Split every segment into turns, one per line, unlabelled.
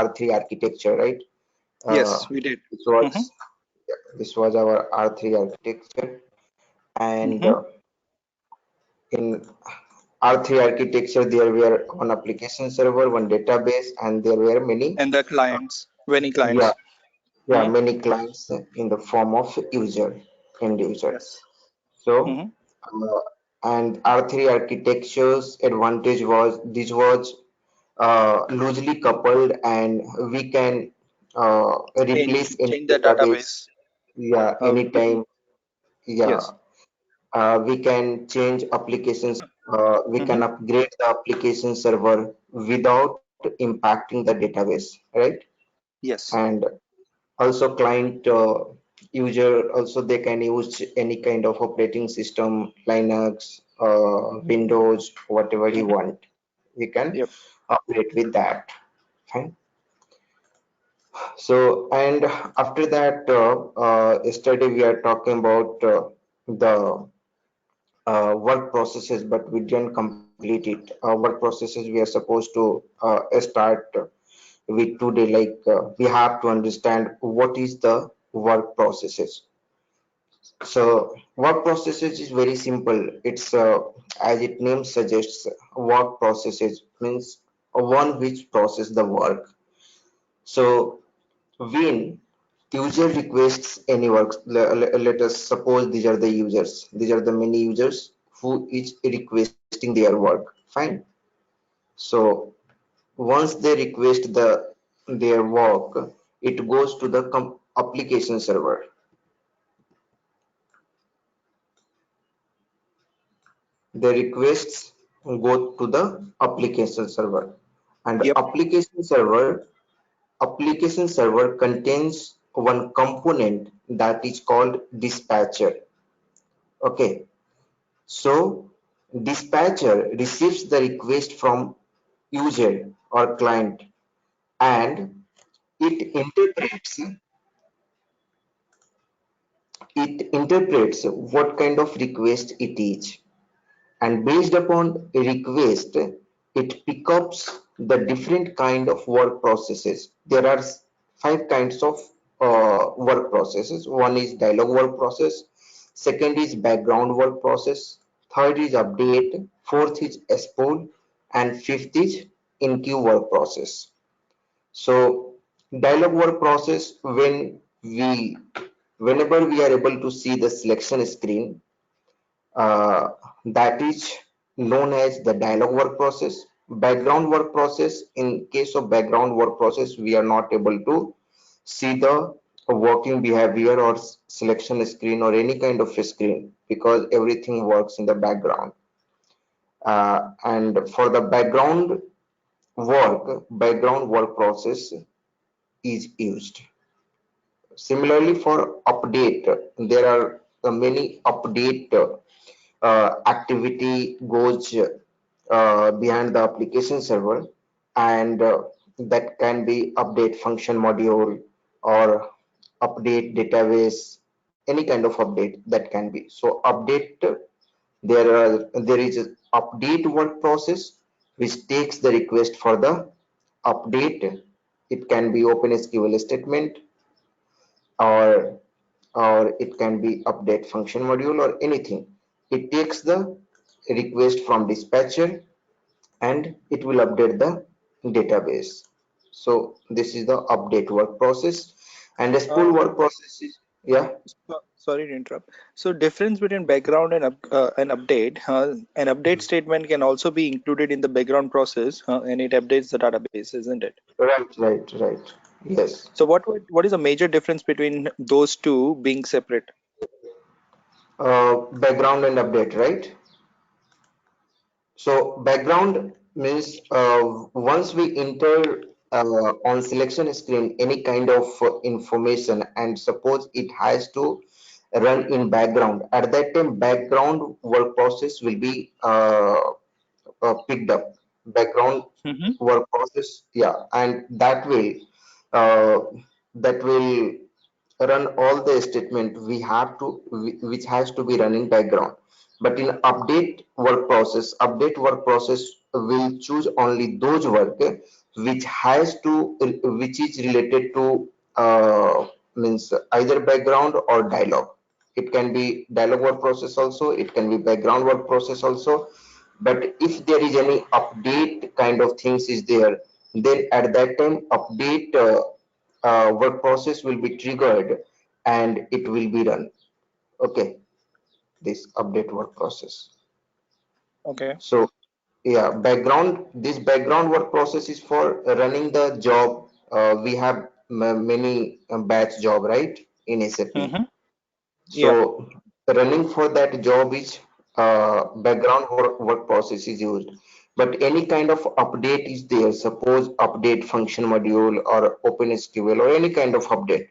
R3 architecture, right?
Yes, we did.
This was this was our R3 architecture, and in R3 architecture there were one application server, one database, and there were many
And the clients, many
yeah
clients.
many clients in the form of end user.
Yes.
So and R3 architecture's advantage was this was loosely coupled, and we can replace any
Change the
database
database.
anytime. Yeah,
Yes.
we can change applications, we can
Mm-hmm.
upgrade the application server without impacting the database, right?
Yes.
And also client user also they can use any kind of operating system, Linux, Windows, whatever you want. We can
Yep.
operate with that. Fine. So, and after that, yesterday we are talking about the work processes, but we didn't complete it. Work processes we are supposed to start with today. Like we have to understand what is the work processes. So, work processes is very simple. It's as its name suggests, work processes means one which process the work. So when user requests any work, let us suppose these are the users, these are the many users who is requesting their work. Fine. So once they request their work, it goes to the application server. The requests go to the application server, and
Yep.
application server contains one component that is called dispatcher. Okay, so dispatcher receives the request from user or client, and it interprets what kind of request it is, and based upon a request it picks the different kind of work processes. There are five kinds of work processes. One is dialog work process, second is background work process, third is update, fourth is export, and fifth is in queue work process. So dialog work process, whenever we are able to see the selection screen, uh, that is known as the dialog work process. Background work process, in case of background work process, we are not able to see the working behavior or selection screen or any kind of screen because everything works in the background. And for the background work process is used. Similarly, for update, there are many update activity goes behind the application server, and that can be update function module or update database, any kind of update that can be. So update, there is a update work process which takes the request for the update. It can be OpenSQL statement, or it can be update function module or anything. It takes the request from dispatcher and it will update the database. So this is the update work process, and the spool
Uh,
work process is, yeah.
Sorry to interrupt. So difference between background and an update. An update statement can also be included in the background process, and it updates the database, isn't it?
Right, yes.
So what is a major difference between those two being separate?
Background and update, right? So background means once we enter on selection screen any kind of information, and suppose it has to run in background, at that time background work process will be picked up. Background
Mm-hmm.
work process, yeah, and uh, that will run all the statement we have to, which has to be run in background. But in update work process will choose only those work which has to which is related to means either background or dialogue. It can be dialogue word process also, it can be background word process also. But if there is any update kind of things is there, then at that time update word process will be triggered and it will be run. Okay, this update word process.
Okay.
So yeah, background, this background work process is for running the job. We have many batch job, right, in SAP.
Mm-hmm. Yeah.
So running for that job is background work process is used. But any kind of update is there, suppose update function module or OpenSQL or any kind of update,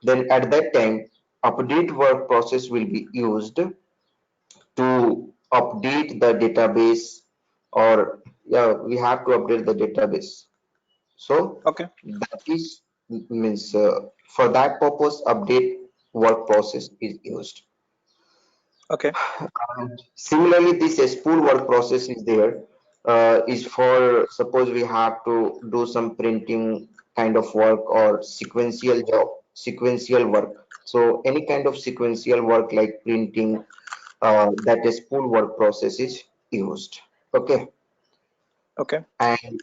then at that time update work process will be used to update the database, or yeah, we have to update the database. So
Okay.
that is means for that purpose update work process is used.
Okay.
And similarly, this spool work process is there, is for suppose we have to do some printing kind of work or sequential job, sequential work. So any kind of sequential work like printing, that is spool work process is used. Okay,
Okay.
and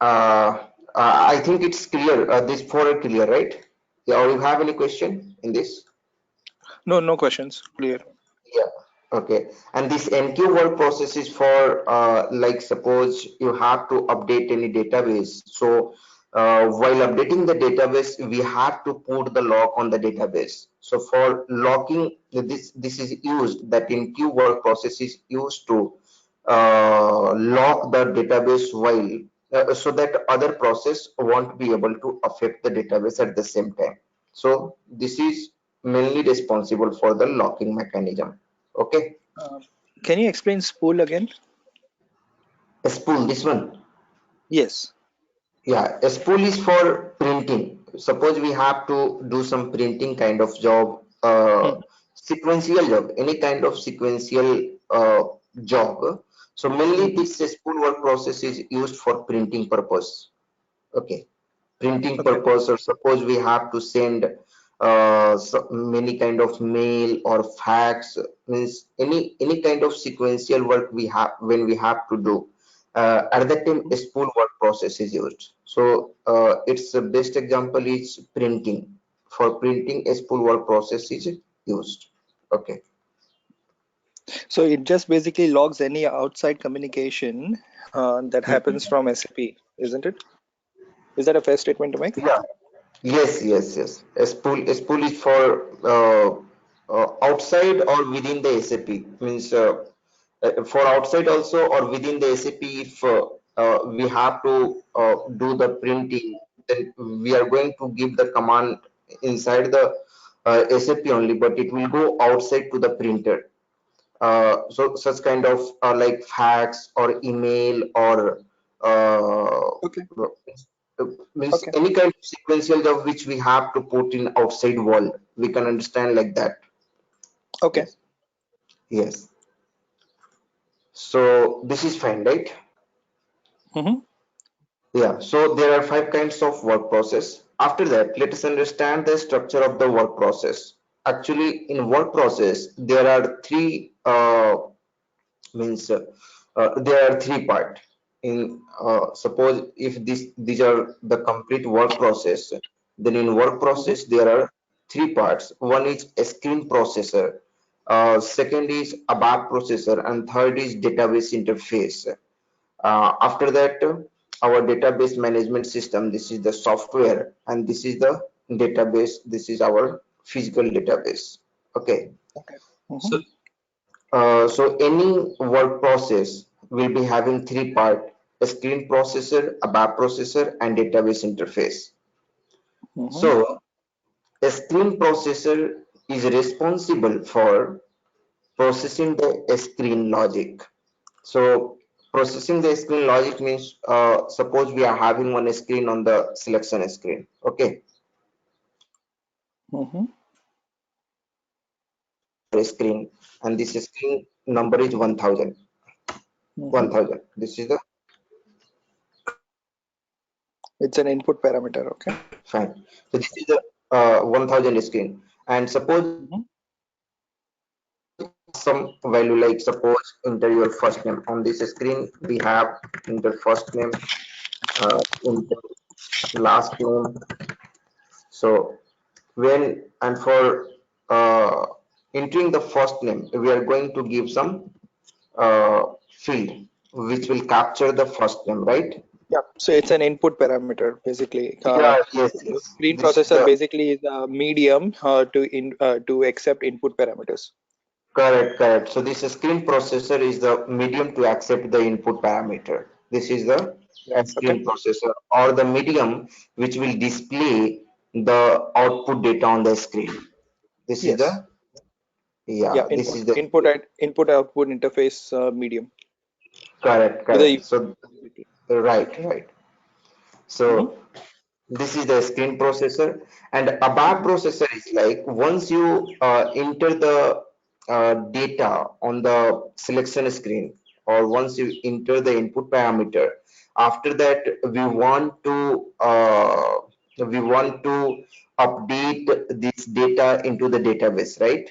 I think it's clear. This four are clear, right? Yeah, or you have any question in this?
No, no questions. Clear.
Yeah. Okay. And this NQ work process is for like suppose you have to update any database. So while updating the database, we have to put the lock on the database. So for locking, this is used, that NQ work process is used to lock the database while so that other process won't be able to affect the database at the same time. So this is mainly responsible for the locking mechanism. Okay,
Um, can you explain spool again?
a spool, this one.
Yes.
Yeah, a spool is for printing. Suppose we have to do some printing kind of job,
Mhm.
sequential job, any kind of sequential job. So mainly
Mhm.
this spool work process is used for printing purpose. Okay, printing
Okay.
purpose, or suppose we have to send so many kind of mail or fax, means any kind of sequential work we have when we have to do, at that time a spool work process is used. So its the best example is printing. For printing a spool work process is used. Okay.
So it just basically logs any outside communication that happens from SAP, isn't it? Is that a fair statement to make?
Yeah. Yes, yes, yes. A spool is for outside or within the SAP. Means for outside also or within the SAP. If we have to do the printing, then we are going to give the command inside the SAP only, but it will go outside to the printer. So such kind of like fax or email or
Okay.
means
Okay.
any kind of sequential job which we have to put in outside world, we can understand like that.
Okay.
Yes, yes. So this is fine, right?
Mm-hmm.
Yeah, so there are five kinds of work process. After that, let us understand the structure of the work process. Actually, in work process, there are three means there are three part. In suppose if these are the complete work process, then in work
Mm-hmm.
process there are three parts. One is a screen processor, second is ABAP processor, and third is database interface. After that, our database management system, this is the software, and this is the database, this is our physical database. Okay,
Okay. Mm-hmm.
so so any work process will be having three part: a screen processor, a BAP processor, and database interface.
Mm-hmm.
So a screen processor is responsible for processing the screen logic. So processing the screen logic means suppose we are having one screen on the selection screen. Okay,
Mm-hmm.
screen, and this screen number is 1000.
Mm-hmm.
1000. This is the
It's an input parameter. Okay.
Fine. So this is the 1000 screen. And suppose if
Mhm.
we pass some value, like suppose enter your first name. On this screen, we have enter first name, enter last name. So when and for uh, entering the first name, we are going to give some field which will capture the first name, right?
Yeah. So it's an input parameter basically.
Yeah, yes,
The
yes.
screen
This is
processor
the
basically is a medium to accept input parameters.
correct, correct. So this screen processor is the medium to accept the input parameter. This is the
Yeah. Okay.
screen processor or the medium which will display the output data on the screen. This is
Yes.
the,
Yeah.
yeah, this
Input
is the
input and input output interface medium
correct,
to the
correct.
user
So
basically.
right, right.
Hmm.
So this is the screen processor, and ABAP
Hmm.
processor is like once you enter the data on the selection screen, or once you enter the input parameter. After that, we want to update this data into the database, right?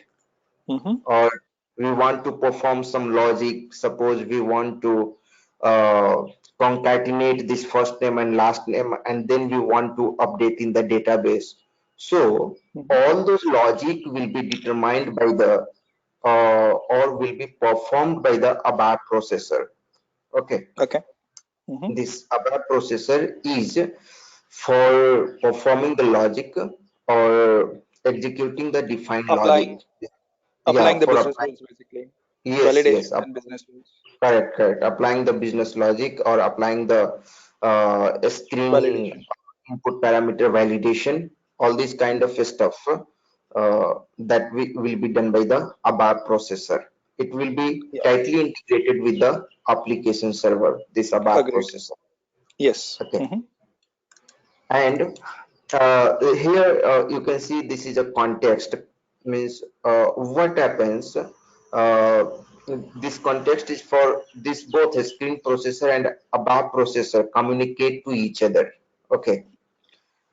Hmm.
Or we want to perform some logic. Suppose we want to uh, concatenate this first name and last name, and then we want to update in the database. So
Hmm.
all those logic will be determined by the or will be performed by the ABAP processor. Okay,
Okay. Hmm.
this ABAP processor is for performing the logic or executing the defined logic.
Applying
Yeah,
applying the
for
business
applying.
rules basically.
Yes, yes,
Validations and business rules.
correct, correct. Applying the business logic or applying the screen
Validation.
input parameter validation, all these kind of stuff that will be done by the ABAP processor. It will be
Yeah.
tightly integrated with the application server, this ABAP
Agreed.
processor.
Yes.
Okay,
Hmm.
and here you can see this is a context, means what happens, this context is for this both screen processor and ABAP processor communicate to each other. Okay,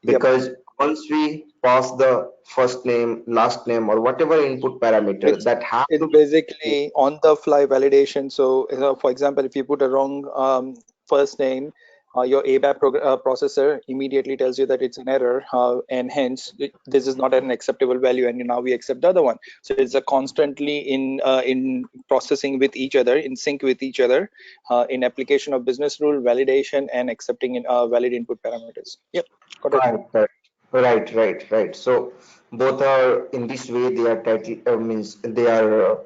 Yep.
because once we pass the first name, last name, or whatever input parameter
It's
that have
it's
to be.
basically on the fly validation. So, for example, if you put a wrong first name, your ABAP processor immediately tells you that it's an error, and hence this is not an acceptable value, and now we accept the other one. So it's a constantly in processing with each other, in sync with each other, in application of business rule, validation, and accepting valid input parameters. Yep, got it.
Correct, correct. Right, right, right. So both are in this way they are tightly means they are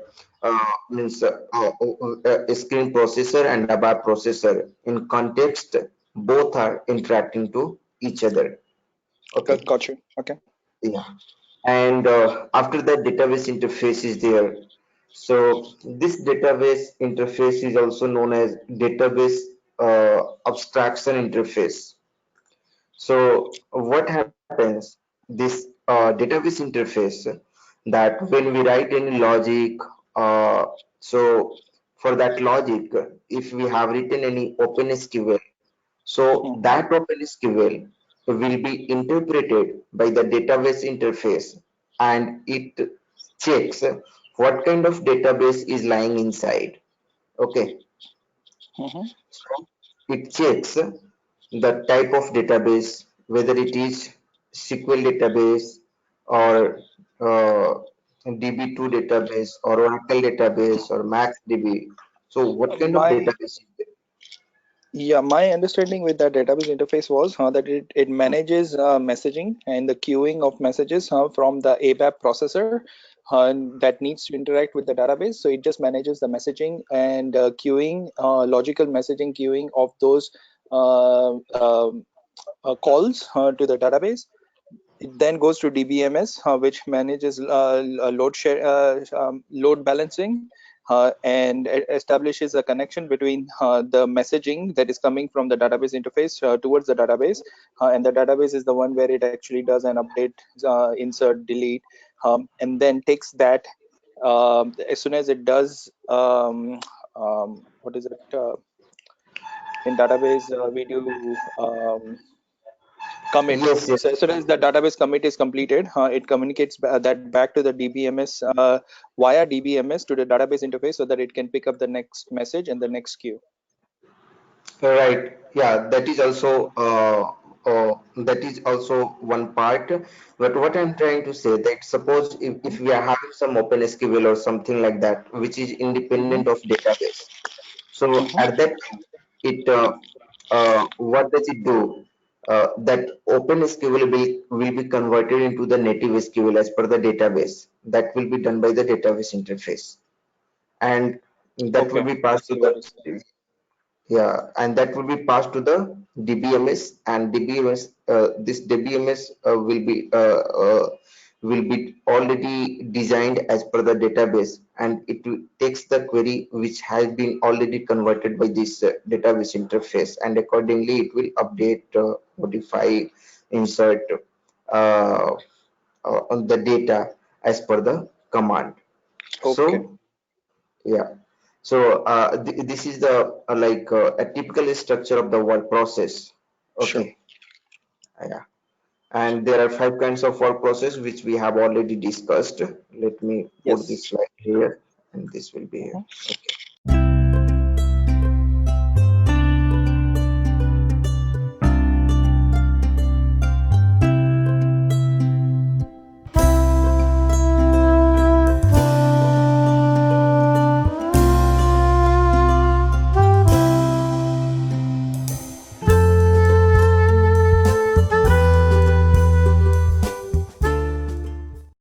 means screen processor and ABAP processor in context both are interacting to each other. Okay,
Got you. Okay.
yeah. And after that database interface is there. So this database interface is also known as database abstraction interface. So what happens, this database interface, that when we write any logic, uh, so for that logic, if we have written any OpenSQL, so
Hmm.
that OpenSQL will be interpreted by the database interface, and it checks what kind of database is lying inside. Okay,
Hmm.
so it checks the type of database, whether it is SQL database or DB2 database or Oracle database or MaxDB. So what kind of
My
database is there?
Yeah, my understanding with that database interface was that it manages messaging and the queuing of messages from the ABAP processor that needs to interact with the database. So it just manages the messaging and queuing, logical messaging queuing of those uh, um calls to the database. It then goes to DBMS, which manages load balancing, and establishes a connection between the messaging that is coming from the database interface towards the database, and the database is the one where it actually does an update, insert, delete, and then takes that. As soon as it does, what is it? In database, we do. commit.
Yes, yes,
So as soon as the database commit is completed, it communicates that back to the DBMS via DBMS to the database interface so that it can pick up the next message and the next queue.
right. Yeah, that is also one part. But what I'm trying to say that suppose if we are having some OpenSQL or something like that, which is
Mm-hmm.
independent of database. So
Mm-hmm.
at that time, it what does it do? That OpenSQL will be converted into the native SQL as per the database. That will be done by the database interface, and that will
Okay,
be
I
passed to
see what you said.
the, yeah, and that will be passed to the DBMS, and DBMS, this DBMS will be already designed as per the database, and takes the query which has been already converted by this database interface, and accordingly it will update, modify, insert uh, on the data as per the command.
Okay,
So yeah. So this is the a typical structure of the work process.
sure.
Okay. Yeah. And there are five kinds of work process which we have already discussed. Let me put
Yes.
this slide here, and this will be here.
Mhm.
Okay.